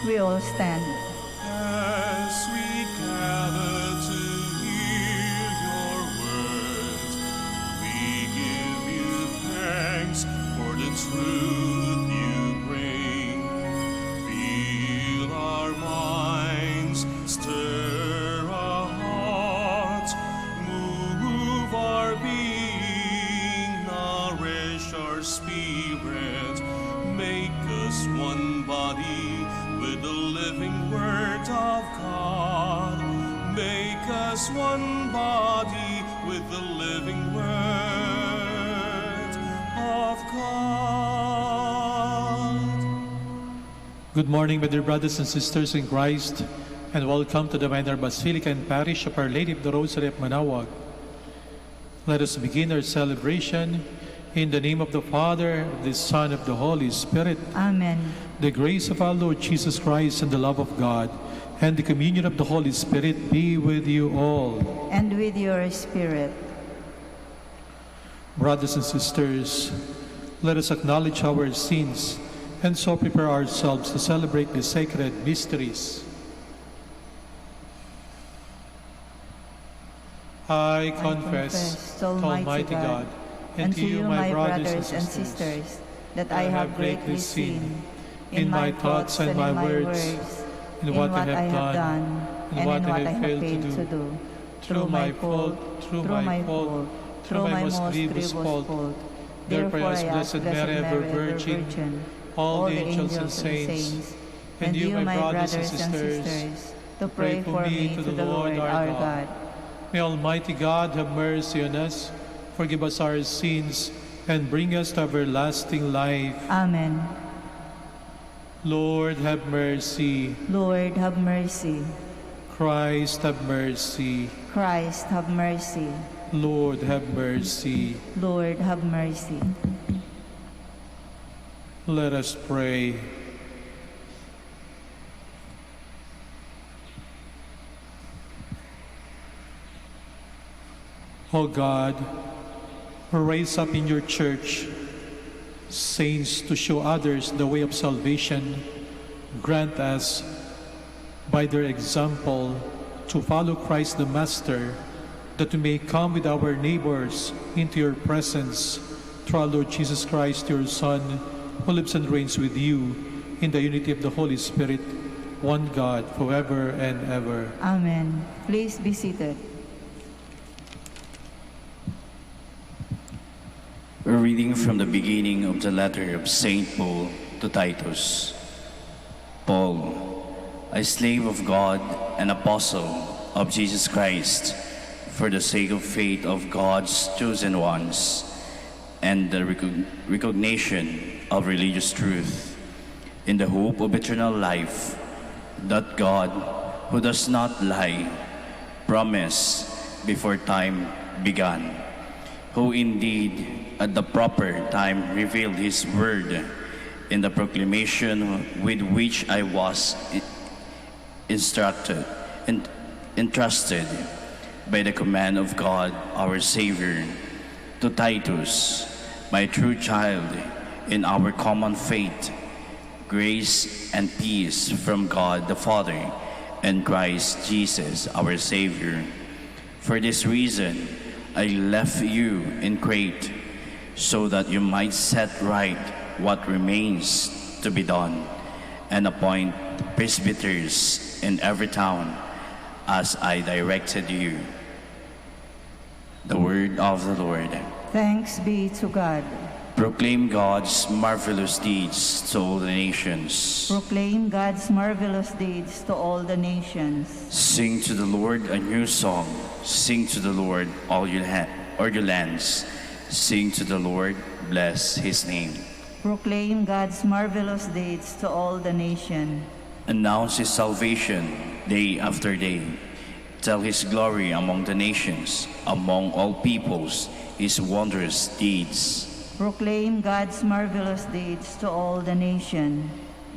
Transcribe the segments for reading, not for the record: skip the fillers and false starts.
we all stand. As we gather to hear your words, we give you thanks for the truth you bring. Fill our minds, stir our hearts, move our being, nourish our spirit, make us one body with the living word of God. Make us one body with the living word of God. Good morning, my dear brothers and sisters in Christ, and welcome to the Minor Basilica and Parish of Our Lady of the Rosary of Manaoag. Let us begin our celebration in the name of the Father, of the Son, of the Holy Spirit. Amen. The grace of our Lord Jesus Christ and the love of God and the communion of the Holy Spirit be with you all. And with your spirit. Brothers and sisters, let us acknowledge our sins and so prepare ourselves to celebrate the sacred mysteries. I confess to Almighty God and to you, my brothers and sisters, that I have greatly sinned in my thoughts and my words, in what I have done, and what I have failed to do, through my fault, through my most grievous fault. Therefore, as Blessed Mary, ever Virgin, all the angels and saints, and you, my brothers and sisters, to pray for me to the Lord our God. May Almighty God have mercy on us, forgive us our sins, and bring us to everlasting life. Amen. Lord, have mercy. Lord, have mercy. Christ, have mercy. Christ, have mercy. Lord, have mercy. Lord, have mercy. Let us pray. O God, raise up in your church saints to show others the way of salvation. Grant us, by their example, to follow Christ the Master, that we may come with our neighbors into your presence through our Lord Jesus Christ, your Son, who lives and reigns with you in the unity of the Holy Spirit, one God, forever and ever. Amen. Please be seated. A reading from the beginning of the letter of St. Paul to Titus. Paul, a slave of God and apostle of Jesus Christ, for the sake of faith of God's chosen ones and the recognition of religious truth, in the hope of eternal life, that God, who does not lie, promised before time began, who indeed at the proper time revealed his word in the proclamation with which I was entrusted by the command of God our Savior, to Titus, my true child in our common faith, grace and peace from God the Father and Christ Jesus our Savior. For this reason I left you in Crete, so that you might set right what remains to be done, and appoint presbyters in every town, as I directed you. The word of the Lord. Thanks be to God. Proclaim God's marvelous deeds to all the nations. Proclaim God's marvelous deeds to all the nations. Sing to the Lord a new song. Sing to the Lord, all your lands. Sing to the Lord, bless his name. Proclaim God's marvelous deeds to all the nation. Announce his salvation day after day. Tell his glory among the nations, among all peoples, his wondrous deeds. Proclaim God's marvelous deeds to all the nation.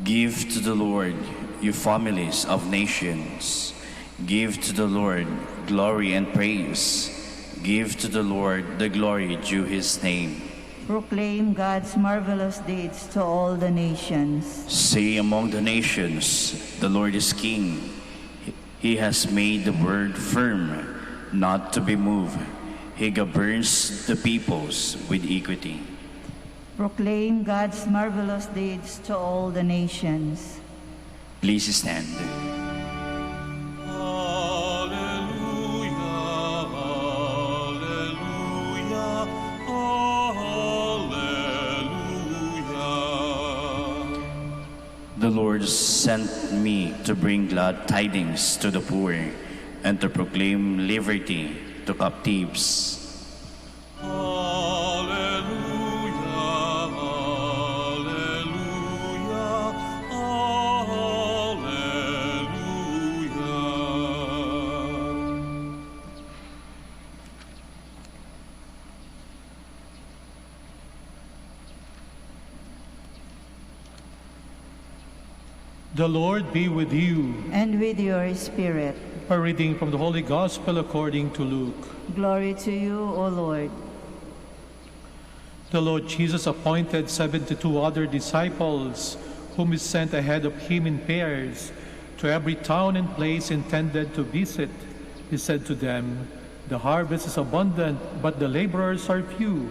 Give to the Lord, you families of nations. Give to the Lord glory and praise. Give to the Lord the glory due his name. Proclaim God's marvelous deeds to all the nations. Say among the nations, the Lord is King. He has made the word firm, not to be moved. He governs the peoples with equity. Proclaim God's marvelous deeds to all the nations. Please stand. The Lord sent me to bring glad tidings to the poor and to proclaim liberty to captives. The Lord be with you. And with your spirit. A reading from the Holy Gospel according to Luke. Glory to you, O Lord. The Lord Jesus appointed 72 other disciples, whom he sent ahead of him in pairs to every town and place intended to visit. He said to them, "The harvest is abundant, but the laborers are few.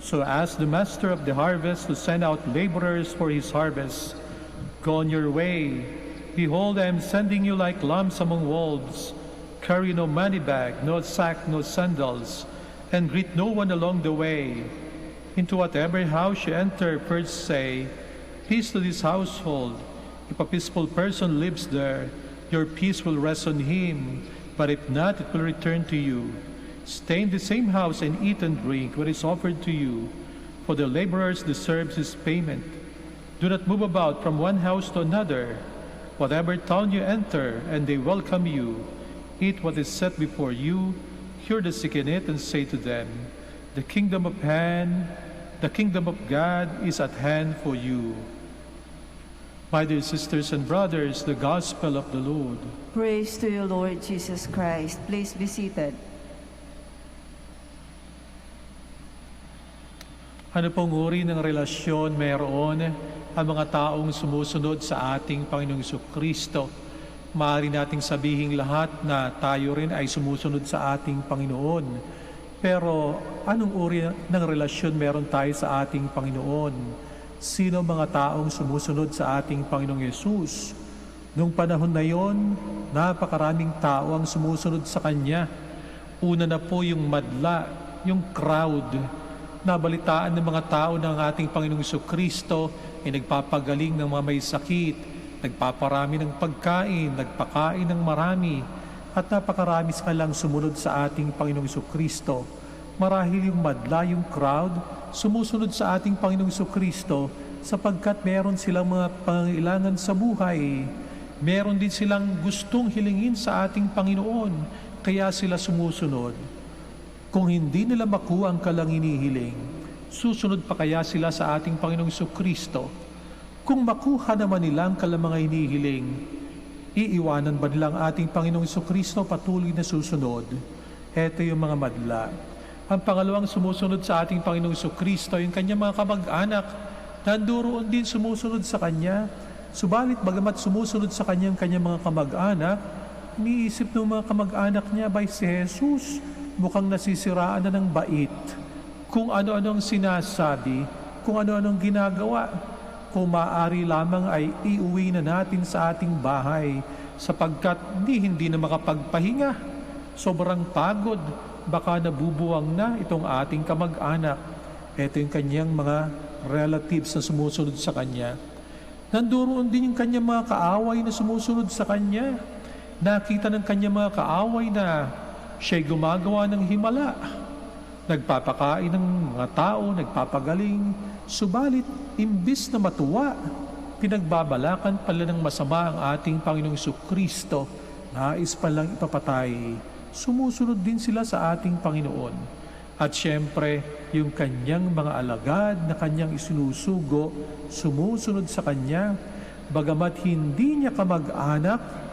So ask the master of the harvest to send out laborers for his harvest. Go on your way. Behold, I am sending you like lambs among wolves. Carry no money bag, no sack, no sandals, and greet no one along the way. Into whatever house you enter, first say, 'Peace to this household.' If a peaceful person lives there, your peace will rest on him, but if not, it will return to you. Stay in the same house and eat and drink what is offered to you, for the laborer deserves his payment. Do not move about from one house to another. Whatever town you enter, and they welcome you, eat what is set before you, cure the sick in it, and say to them, 'The kingdom of God is at hand for you.'" My dear sisters and brothers, the Gospel of the Lord. Praise to you, Lord Jesus Christ. Please be seated. Ano pong uri ng relasyon mayroon ang mga taong sumusunod sa ating Panginoong Jesucristo? Maaari nating sabihin lahat na tayo rin ay sumusunod sa ating Panginoon. Pero anong uri ng relasyon meron tayo sa ating Panginoon? Sino mga taong sumusunod sa ating Panginoong Yesus? Noong panahon na yon, napakaraming tao ang sumusunod sa Kanya. Una na po yung madla, yung crowd. Nabalitaan ng mga tao ng ating Panginoong Jesucristo ay nagpapagaling ng mga may sakit, nagpaparami ng pagkain, nagpakain ng marami, at napakarami silang sumunod sa ating Panginoong Jesucristo. Marahil yung madla, yung crowd, sumusunod sa ating Panginoong Jesucristo sapagkat meron silang mga pangangailangan sa buhay. Meron din silang gustong hilingin sa ating Panginoon, kaya sila sumusunod. Kung hindi nila makuha ang kalang inihiling, susunod pa kaya sila sa ating Panginoong Jesucristo? Kung makuha naman nila ang kalang mga inihiling, iiwanan ba nila ang ating Panginoong Jesucristo patuloy na susunod? Ito yung mga madla. Ang pangalawang sumusunod sa ating Panginoong Jesucristo, yung kanyang mga kamag-anak, nanduroon din sumusunod sa Kanya. Subalit bagamat sumusunod sa kanyang mga kamag-anak, iniisip ng mga kamag-anak niya, "Bay, si Jesus, mukhang nasisiraan na ng bait. Kung ano-anong sinasabi, kung ano-anong ginagawa, kung maaari lamang ay iuwi na natin sa ating bahay sapagkat hindi na makapagpahinga. Sobrang pagod, baka nabubuwang na itong ating kamag-anak." Ito yung kanyang mga relatives na sumusunod sa kanya. Nanduroon din yung kanyang mga kaaway na sumusunod sa kanya. Nakita ng kanyang mga kaaway na siya'y gumagawa ng himala. Nagpapakain ng mga tao, nagpapagaling. Subalit, imbis na matuwa, pinagbabalakan pala ng masama ang ating Panginoong Jesucristo. Nais pa lang ipapatay. Sumusunod din sila sa ating Panginoon. At siyempre, yung kanyang mga alagad na kanyang isinusugo, sumusunod sa kanya. Bagamat hindi niya kamag-anak,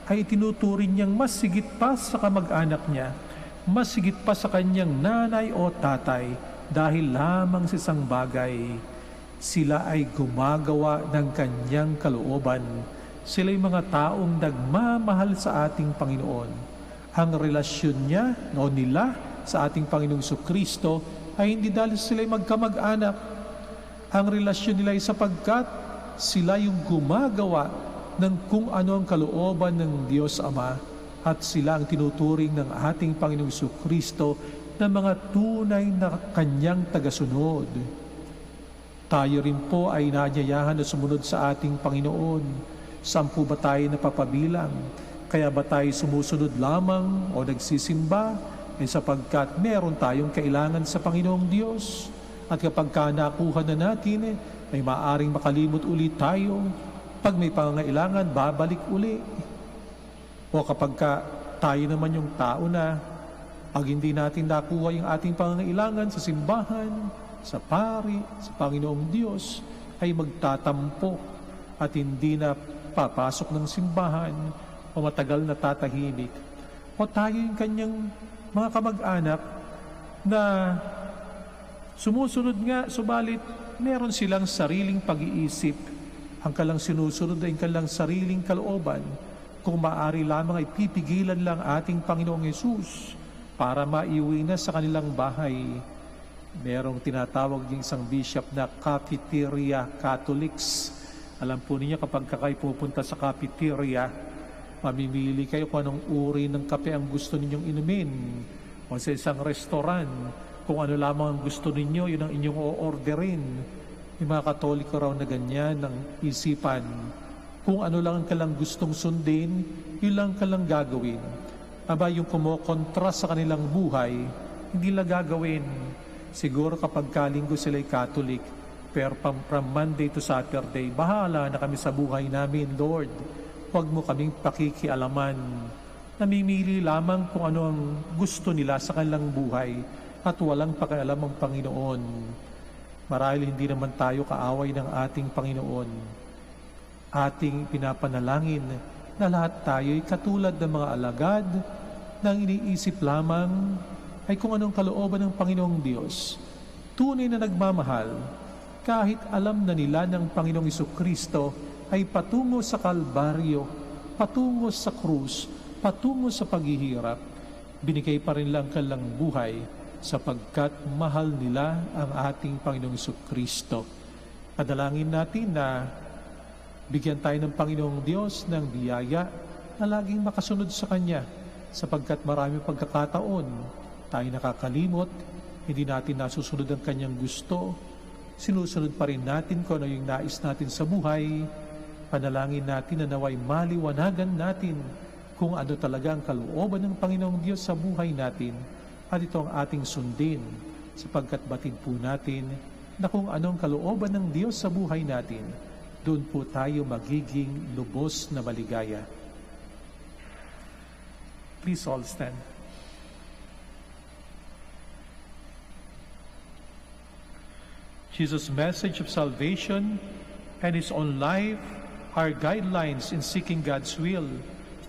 ay tinuturing niyang mas sigit pa sa kamag-anak niya, mas sigit pa sa kanyang nanay o tatay, dahil lamang sa isang bagay, sila ay gumagawa ng kanyang kalooban. Sila'y mga taong nagmamahal sa ating Panginoon. Ang relasyon niya o nila sa ating Panginoong Kristo ay hindi dahil sila'y magkamag-anak. Ang relasyon nila ay sapagkat sila yung gumagawa ng kung ano ang kalooban ng Diyos Ama at sila ang tinuturing ng ating Panginoong Kristo na mga tunay na kanyang tagasunod. Tayo rin po ay naanyayahan na sumunod sa ating Panginoon. Saan po ba tayo napapabilang? Kaya ba tayo sumusunod lamang o nagsisimba? Sapagkat meron tayong kailangan sa Panginoong Diyos. At kapag nakuha na natin, ay maaaring makalimot ulit tayo. Pag may pangangailangan, babalik uli. O kapag tayo naman yung tao na, pag hindi natin nakuha yung ating pangangailangan sa simbahan, sa pari, sa Panginoong Diyos, ay magtatampo at hindi na papasok ng simbahan o matagal na tatahimik. O tayo yung kanyang mga kamag-anak na sumusunod nga, subalit meron silang sariling pag-iisip. Ang kalang sinusunod ay kalang sariling kalooban. Kung maaari lamang ay pipigilan lang ating Panginoong Yesus para maiuwi na sa kanilang bahay. Merong tinatawag din isang bishop na cafeteria Catholics. Alam po niyo kapag kayo pupunta sa cafeteria, mamimili kayo kung anong uri ng kape ang gusto ninyong inumin. O sa isang restaurant, kung ano lamang ang gusto ninyo, yun ang inyong o-orderin. Yung mga Katoliko raw na ganyan ng isipan. Kung ano lang ang kalang gustong sundin, yun lang kalang gagawin. Aba, yung kumokontra sa kanilang buhay, hindi lang gagawin. Siguro kapag kalinggo sila'y Catholic, pero from Monday to Saturday, bahala na kami sa buhay namin, Lord. Huwag mo kaming pakikialaman. Namimili lamang kung ano ang gusto nila sa kanilang buhay at walang pakialam ang Panginoon. Marahil hindi naman tayo kaaway ng ating Panginoon. Ating pinapanalangin na lahat tayo'y katulad ng mga alagad na iniisip lamang ay kung anong kalooban ng Panginoong Diyos. Tunay na nagmamahal, kahit alam na nila ng Panginoong Kristo ay patungo sa Kalbaryo, patungo sa krus, patungo sa paghihirap, binigay pa rin lang kanilang buhay sapagkat mahal nila ang ating Panginoong Kristo. Padalangin natin na bigyan tayo ng Panginoong Diyos ng biyaya na laging makasunod sa Kanya sapagkat marami pagkakataon tayo nakakalimot, hindi natin nasusunod ang Kanyang gusto, sinusunod pa rin natin kung ano yung nais natin sa buhay. Panalangin natin na naway maliwanagan natin kung ano talaga ang kalooban ng Panginoong Diyos sa buhay natin at ito ang ating sundin sapagkat batid po natin na kung anong kalooban ng Diyos sa buhay natin, doon po tayo magiging lubos na maligaya. Please all stand. Jesus' message of salvation and His own life are guidelines in seeking God's will.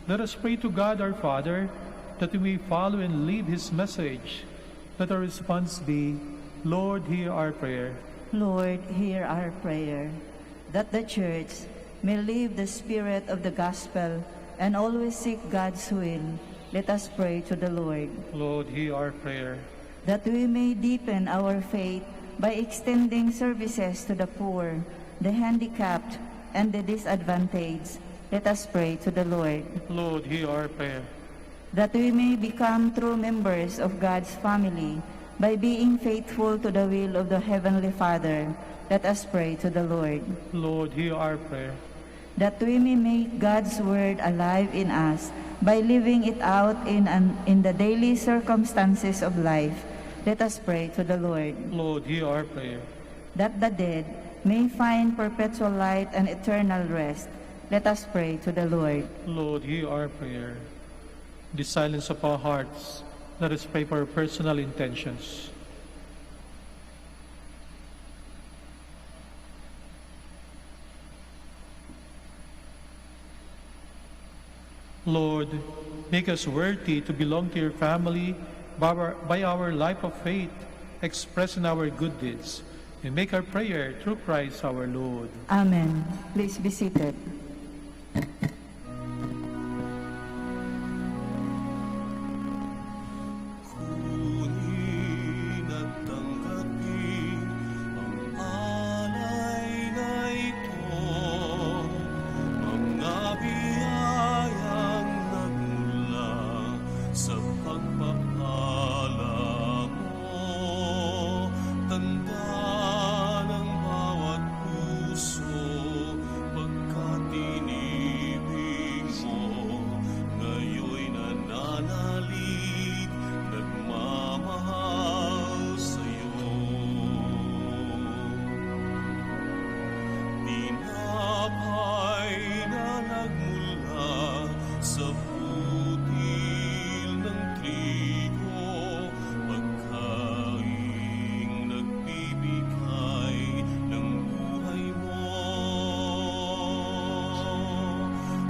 Let us pray to God our Father that we may follow and live His message. Let our response be, Lord, hear our prayer. Lord, hear our prayer. That the Church may live the spirit of the gospel and always seek God's will, let us pray to the Lord. Lord, hear our prayer. That we may deepen our faith by extending services to the poor, the handicapped, and the disadvantaged, let us pray to the Lord. Lord, hear our prayer. That we may become true members of God's family by being faithful to the will of the Heavenly Father, let us pray to the Lord. Lord, hear our prayer. That we may make God's word alive in us by living it out in the daily circumstances of life, let us pray to the Lord. Lord, hear our prayer. That the dead may find perpetual light and eternal rest, let us pray to the Lord. Lord, hear our prayer. In the silence of our hearts, let us pray for our personal intentions. Lord, make us worthy to belong to your family by our life of faith expressed in our good deeds, and make our prayer through Christ our Lord. Amen. Please be seated. Kunin at tanggapin ang alay na ito, mga biyayang nagmula sa pagpapala mo. Tanda ng bawat puso pagkat inibig mo, ngayon'y nananalig, nagmamahal sa'yo. Tinapay na nagmula sa butil ng trigo, pagkaing nagbibigay ng buhay mo.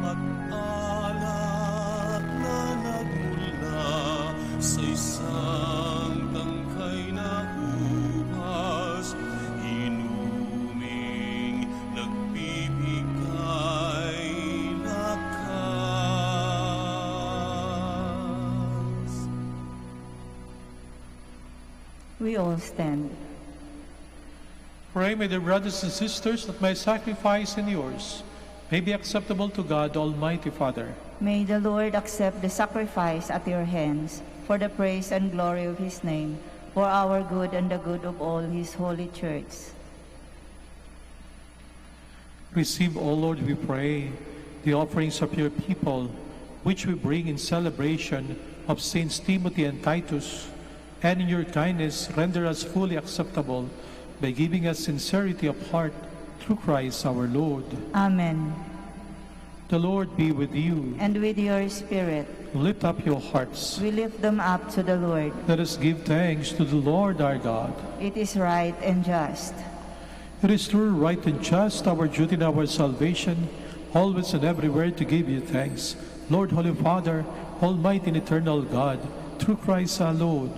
At alak na nagmula sa isang tangkay na upas, inuming nagbibigay lakas. We all stand. Pray, my dear brothers and sisters, that my sacrifice and yours may be acceptable to God, Almighty Father. May the Lord accept the sacrifice at your hands for the praise and glory of his name, for our good and the good of all his holy church. Receive, O Lord, we pray, the offerings of your people, which we bring in celebration of Saints Timothy and Titus, and in your kindness render us fully acceptable by giving us sincerity of heart through Christ our Lord. Amen. The Lord be with you. And with your spirit, Lift up your hearts. we lift them up to the Lord. Let us give thanks to the Lord our God. It is right and just. It is true, right, and just, our duty and our salvation, always and everywhere to give you thanks, Lord, Holy Father, Almighty and eternal God, through Christ our Lord.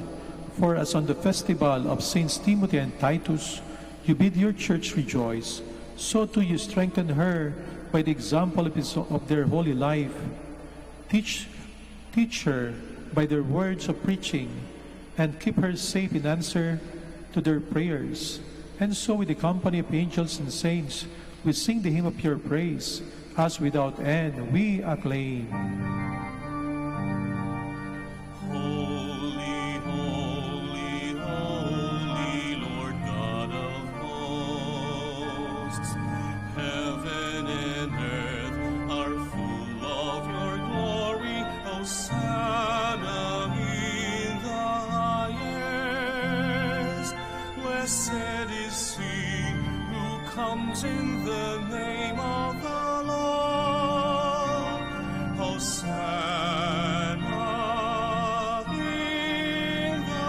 For as on the festival of Saints Timothy and Titus, you bid your church rejoice, so too you strengthen her by the example of their holy life. Teach her by their words of preaching, and keep her safe in answer to their prayers. And so with the company of angels and saints, we sing the hymn of your praise, as without end we acclaim. Holy, holy, holy, Lord God of hosts, heaven and earth are full of your glory. Hosanna in the highest. Blessed is he who comes in the name of the Lord. Hosanna in the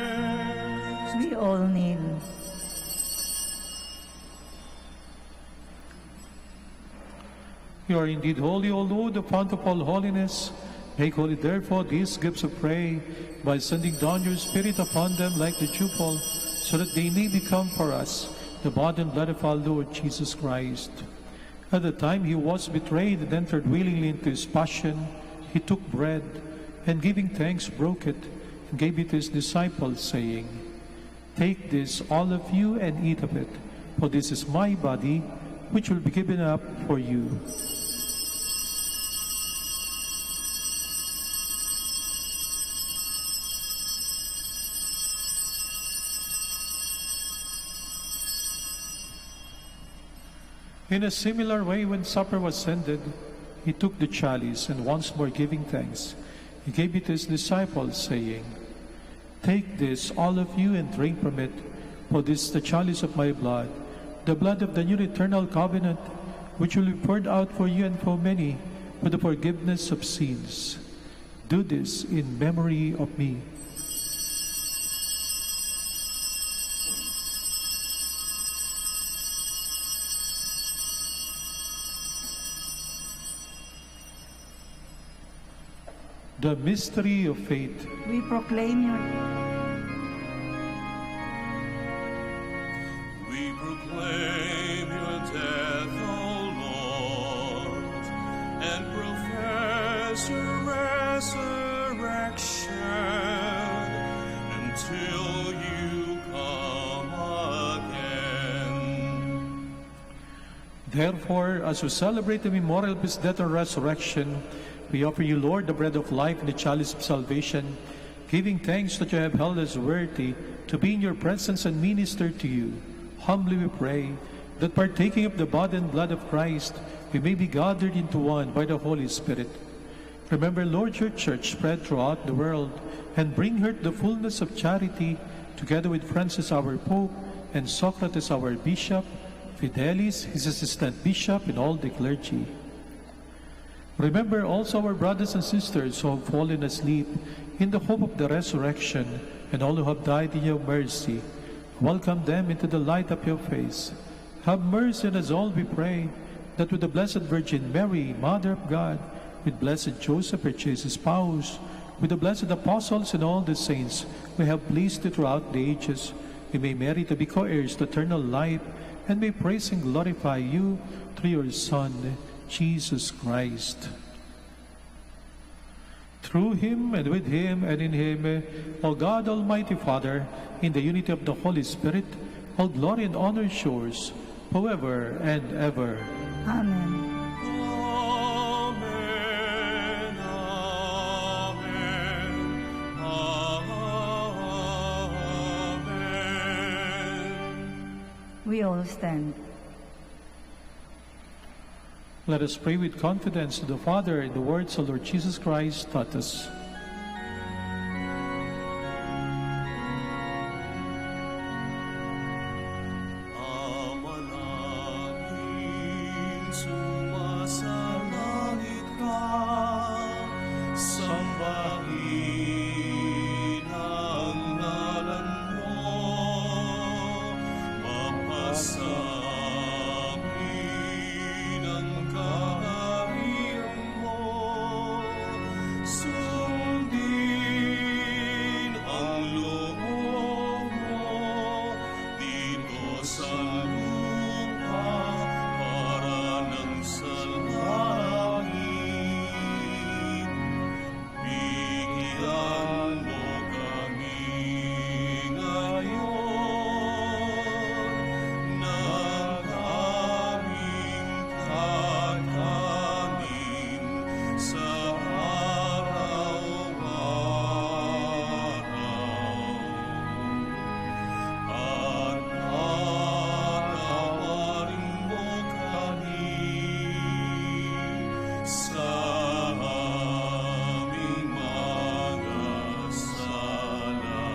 highest. We all kneel. You are indeed holy, O Lord, the fount of all holiness. Make holy, therefore, these gifts of prayer, by sending down your Spirit upon them like the dewfall, so that they may become for us the body and blood of our Lord Jesus Christ. At the time he was betrayed and entered willingly into his passion, he took bread, and giving thanks, broke it, and gave it to his disciples, saying, Take this, all of you, and eat of it, for this is my body, which will be given up for you. In a similar way, when supper was ended, he took the chalice, and once more giving thanks, he gave it to his disciples, saying, Take this, all of you, and drink from it, for this is the chalice of my blood, the blood of the new eternal covenant, which will be poured out for you and for many for the forgiveness of sins. Do this in memory of me. The mystery of faith. We proclaim your... We proclaim your death, O Lord, and profess your resurrection until you come again. Therefore, as we celebrate the memorial of his death and resurrection, we offer you, Lord, the bread of life and the chalice of salvation, giving thanks that you have held us worthy to be in your presence and minister to you. Humbly we pray that partaking of the body and blood of Christ, we may be gathered into one by the Holy Spirit. Remember, Lord, your church spread throughout the world, and bring her to the fullness of charity, together with Francis our Pope, and Socrates our Bishop, Fidelis, his assistant bishop, and all the clergy. Remember also our brothers and sisters who have fallen asleep in the hope of the resurrection, and all who have died in your mercy. Welcome them into the light of your face. Have mercy on us all, we pray, that with the Blessed Virgin Mary, Mother of God, with blessed Joseph, her chaste spouse, with the blessed apostles and all the saints we have pleased you throughout the ages, we may merit to be co-heirs to eternal life, and may praise and glorify you through your Son, Jesus Christ. Through him, and with him, and in him, O God, Almighty Father, in the unity of the Holy Spirit, all glory and honor is yours, forever and ever. Amen. Amen, amen, amen. We all stand. Let us pray with confidence to the Father in the words of Lord Jesus Christ taught us. Amanapin, sumasalangit ka, sambahin ang ngalan mo, mapasamin ang kaharian mo, sundin ang loob mo dito sa lupa para nang sa langit. Bigyan mo kami ngayon ng aming kakanin sa araw-araw. At patawarin mo kami sa aming mga sala,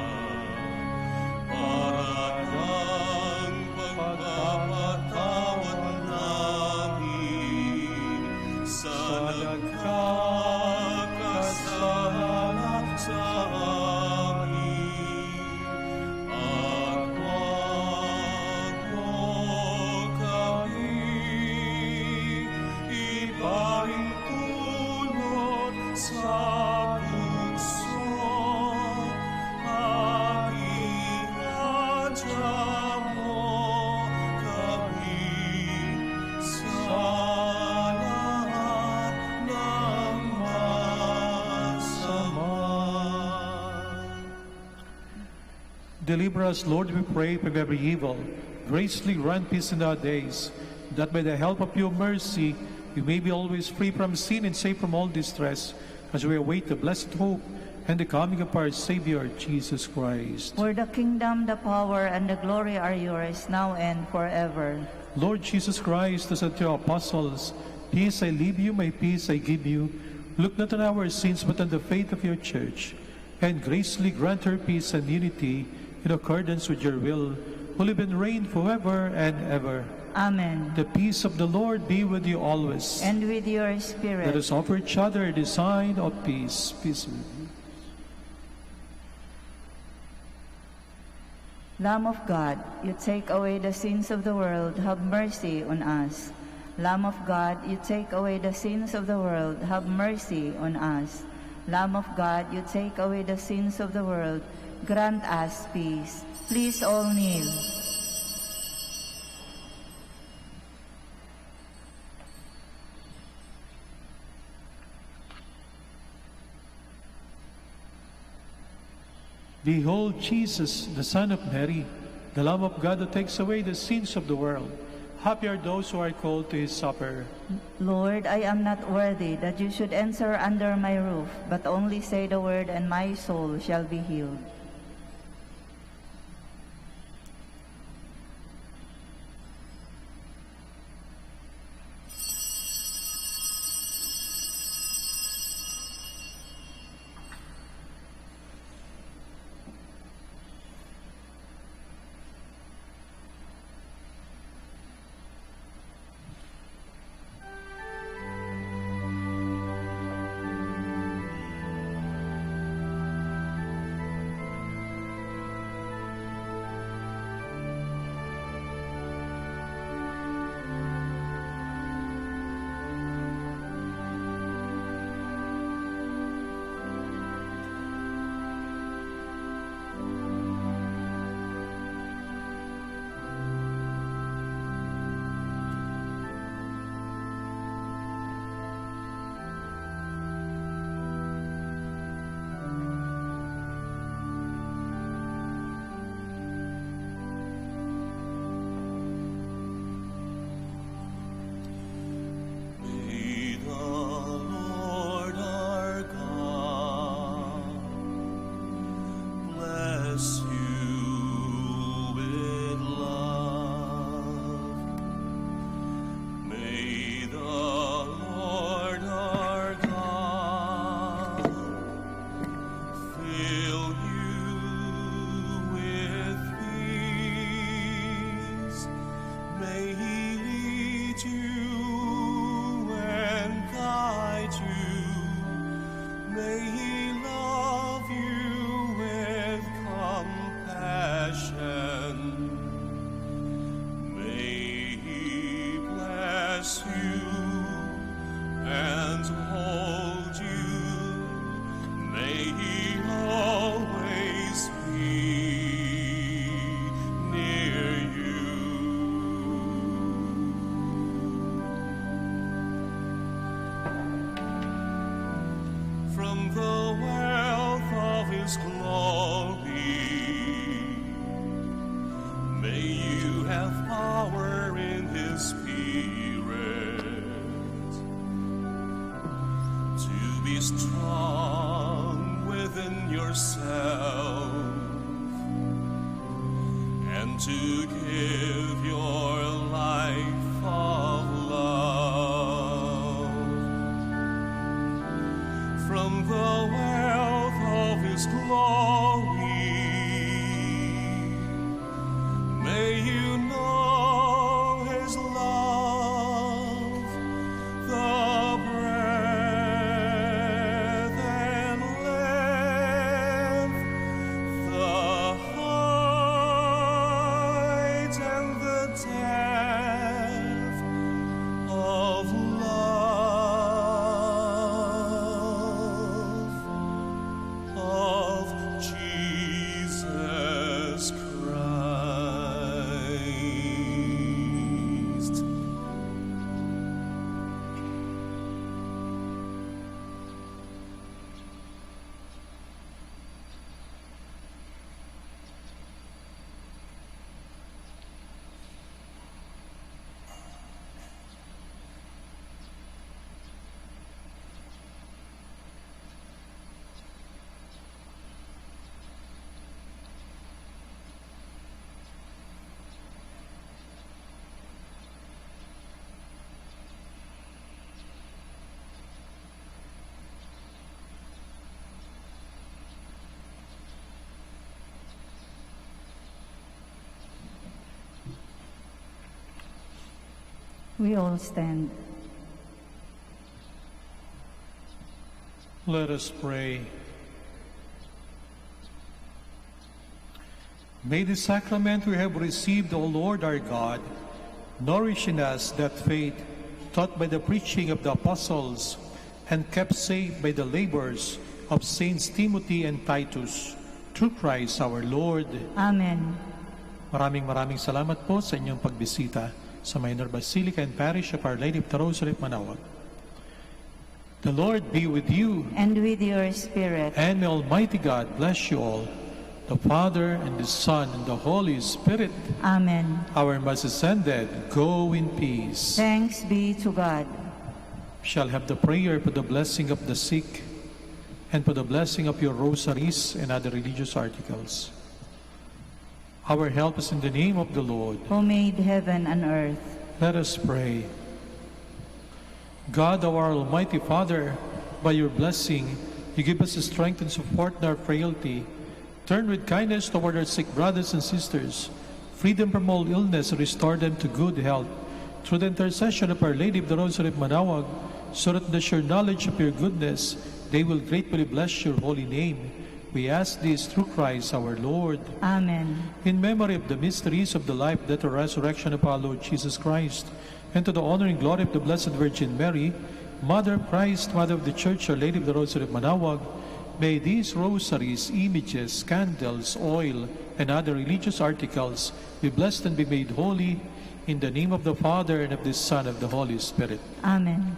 para ng pagpapatawad namin sa nagkakasala sa amin. At huwag mo kami ipahintulot sa tukso, at iradya mo kami sa lahat ng masama. Deliver us, Lord, we pray, from every evil. Graciously grant peace in our days, that by the help of your mercy we may be always free from sin and safe from all distress, as we await the blessed hope and the coming of our Savior, Jesus Christ. For the kingdom, the power, and the glory are yours, now and forever. Lord Jesus Christ, as said to your apostles, peace I leave you, my peace I give you. Look not on our sins, but on the faith of your church, and graciously grant her peace and unity in accordance with your will, who live and reign forever and ever. Amen. The peace of the Lord be with you always. And with your spirit. Let us offer each other the sign of peace. Peace with you. Lamb of God, you take away the sins of the world, have mercy on us. Lamb of God, you take away the sins of the world, have mercy on us. Lamb of God, you take away the sins of the world. Grant us peace. Please all kneel. Behold Jesus, the Son of Mary, the Lamb of God who takes away the sins of the world. Happy are those who are called to his supper. Lord, I am not worthy that you should enter under my roof, but only say the word and my soul shall be healed. We all stand. Let us pray. May the sacrament we have received, O Lord our God, nourish in us that faith taught by the preaching of the apostles and kept safe by the labors of Saints Timothy and Titus, through Christ our Lord. Amen. Maraming salamat po sa inyong pagbisita sa Minor Basilica and Parish of Our Lady of the Rosary of Manaoag. The Lord be with you. And with your spirit. And may Almighty God bless you all, the Father, and the Son, and the Holy Spirit. Amen. Our Mass is ended. Go in peace. Thanks be to God. We shall have the prayer for the blessing of the sick and for the blessing of your rosaries and other religious articles. Our help is in the name of the Lord, who made heaven and earth. Let us pray. God, our Almighty Father, by your blessing, you give us the strength and support in our frailty. Turn with kindness toward our sick brothers and sisters. Free them from all illness and restore them to good health. Through the intercession of Our Lady of the Rosary of Manaoag, so that in the sure knowledge of your goodness, they will gratefully bless your holy name. We ask this through Christ our Lord. Amen. In memory of the mysteries of the life, death, and resurrection of our Lord Jesus Christ, and to the honor and glory of the Blessed Virgin Mary, Mother of Christ, Mother of the Church, Our Lady of the Rosary of Manaoag, may these rosaries, images, candles, oil, and other religious articles be blessed and be made holy in the name of the Father, and of the Son, and of the Holy Spirit. Amen.